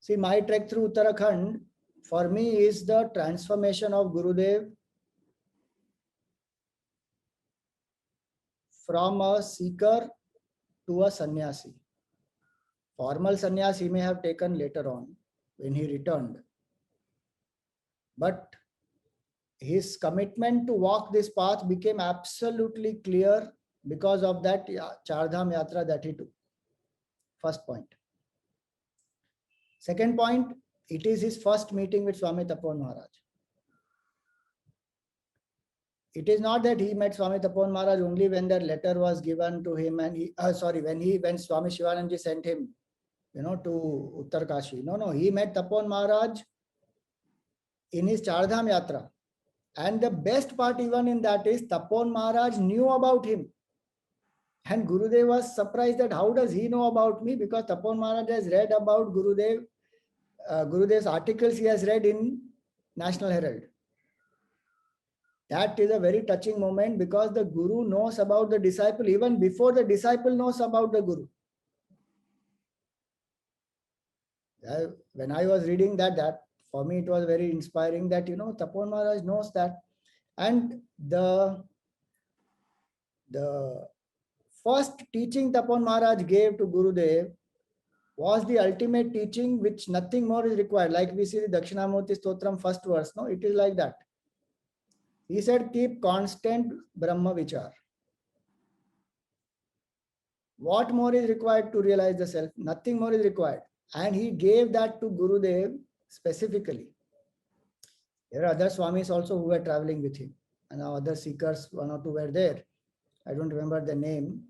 See, my trek through Uttarakhand for me is the transformation of Gurudev from a seeker to a sannyasi. Formal sannyas he may have taken later on when he returned. But his commitment to walk this path became absolutely clear because of that Chardham Yatra that he took. First point. Second point, it is his first meeting with Swami Tapovan Maharaj. It is not that he met Swami Tapovan Maharaj only when that letter was given to him and when Swami Shivanandaji sent him, to Uttarkashi. No, he met Tapovan Maharaj in his Chardham Yatra. And the best part even in that is Tapovan Maharaj knew about him. And Gurudev was surprised that how does he know about me? Because Tapovan Maharaj has read about Gurudev's articles he has read in National Herald. That is a very touching moment because the Guru knows about the disciple even before the disciple knows about the Guru. When I was reading that for me it was very inspiring that Tapovan Maharaj knows that. And the first teaching Tapovan Maharaj gave to Gurudev was the ultimate teaching, which nothing more is required. Like we see the Dakshinamurti Stotram first verse, no, it is like that. He said, keep constant Brahma Vichar. What more is required to realize the self? Nothing more is required. And he gave that to Gurudev specifically. There are other Swamis also who were traveling with him. And other seekers, one or two were there. I don't remember the name.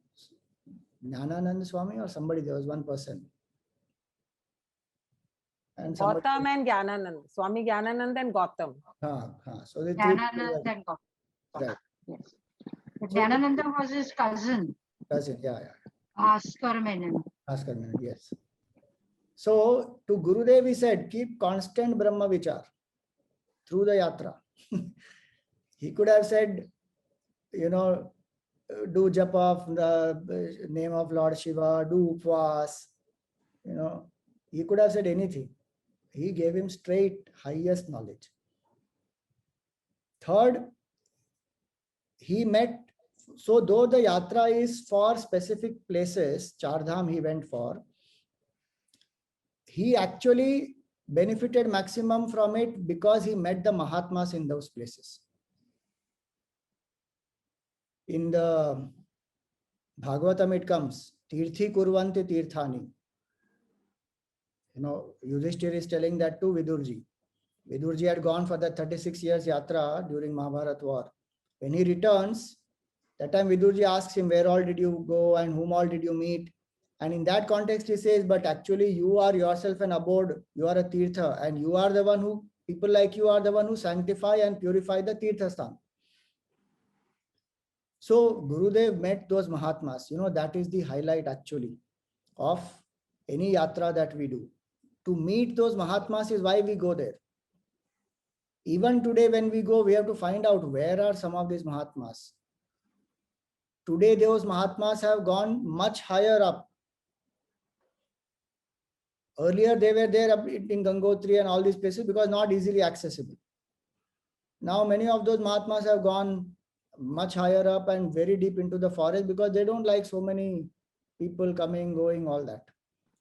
Jnananand Swami or somebody, there was one person. And Gautam and Jnananand. Swami Jnananand and Gautam. So the Jnananand and Gautam. Right. Yes. But Jnanananda was his cousin. Yeah. Askar Menon. Yes. So to Gurudev he said, keep constant Brahma Vichar through the yatra. He could have said, do japa of the name of Lord Shiva, do upvas, he could have said anything. He gave him straight highest knowledge. Third, he met, so though the yatra is for specific places, Chardham he went for, he actually benefited maximum from it because he met the Mahatmas in those places. In the Bhagavatam it comes, Tirthi Kurvanti Tirthani. Yudhishthir is telling that to Vidurji. Vidurji had gone for the 36 years yatra during Mahabharata war. When he returns, that time Vidurji asks him, where all did you go and whom all did you meet? And in that context he says, but actually you are yourself an abode, you are a tirtha, and you are the one who, people like you are the one who sanctify and purify the tirthasthan. So Gurudev met those Mahatmas. That is the highlight actually of any yatra that we do. To meet those Mahatmas is why we go there. Even today when we go, we have to find out where are some of these Mahatmas. Today those Mahatmas have gone much higher up. Earlier they were there up in Gangotri and all these places because not easily accessible. Now many of those Mahatmas have gone much higher up and very deep into the forest because they don't like so many people coming, going, all that.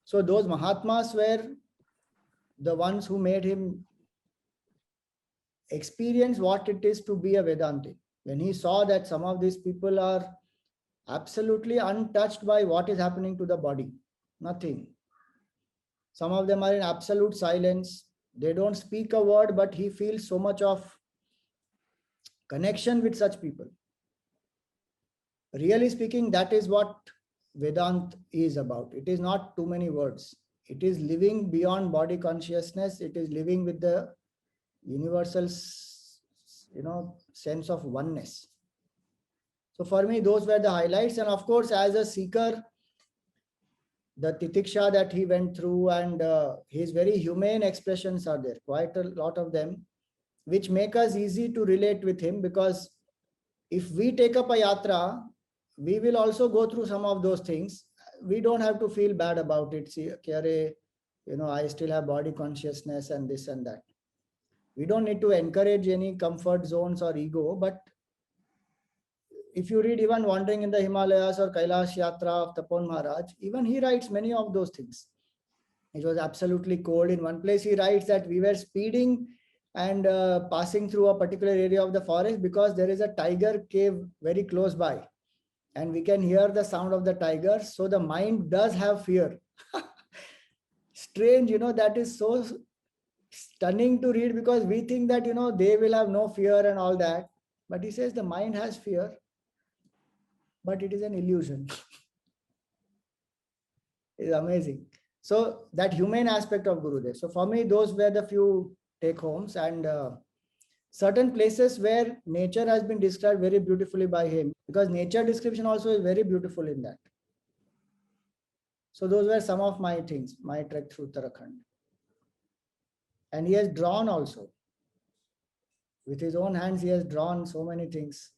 So those Mahatmas were the ones who made him experience what it is to be a Vedanti. When he saw that some of these people are absolutely untouched by what is happening to the body, nothing. Some of them are in absolute silence. They don't speak a word, but he feels so much of connection with such people. Really speaking, that is what Vedant is about. It is not too many words. It is living beyond body consciousness. It is living with the universal, sense of oneness. So for me, those were the highlights. And of course, as a seeker, the titiksha that he went through and his very humane expressions are there, quite a lot of them, which make us easy to relate with him, because if we take up a yatra, we will also go through some of those things. We don't have to feel bad about it. See, I still have body consciousness and this and that. We don't need to encourage any comfort zones or ego, but if you read even Wandering in the Himalayas or Kailash Yatra of Tapon Maharaj, even he writes many of those things. It was absolutely cold. In one place, he writes that we were speeding and passing through a particular area of the forest because there is a tiger cave very close by. And we can hear the sound of the tiger. So the mind does have fear. Strange, that is so stunning to read because we think that, they will have no fear and all that. But he says the mind has fear, but it is an illusion. It's amazing. So that humane aspect of Gurudev. So for me, those were the few take homes, and certain places where nature has been described very beautifully by him, because nature description also is very beautiful in that. So those were some of my things, my trek through Uttarakhand. And he has drawn also. With his own hands, he has drawn so many things,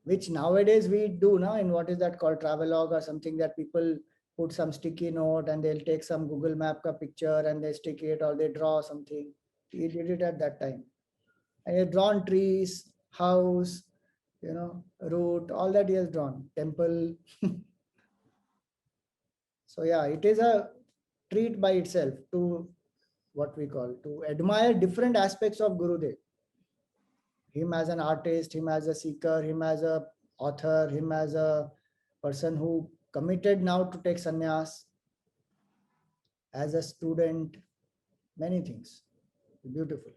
which nowadays we do now in what is that called travelogue or something, that people put some sticky note and they'll take some Google Map ka picture and they stick it or they draw something. He did it at that time. And he has drawn trees, house, route, all that he has drawn, temple. So yeah, it is a treat by itself to what we call to admire different aspects of Gurudev. Him as an artist, him as a seeker, him as a author, him as a person who committed now to take sannyas, as a student, many things. Beautiful.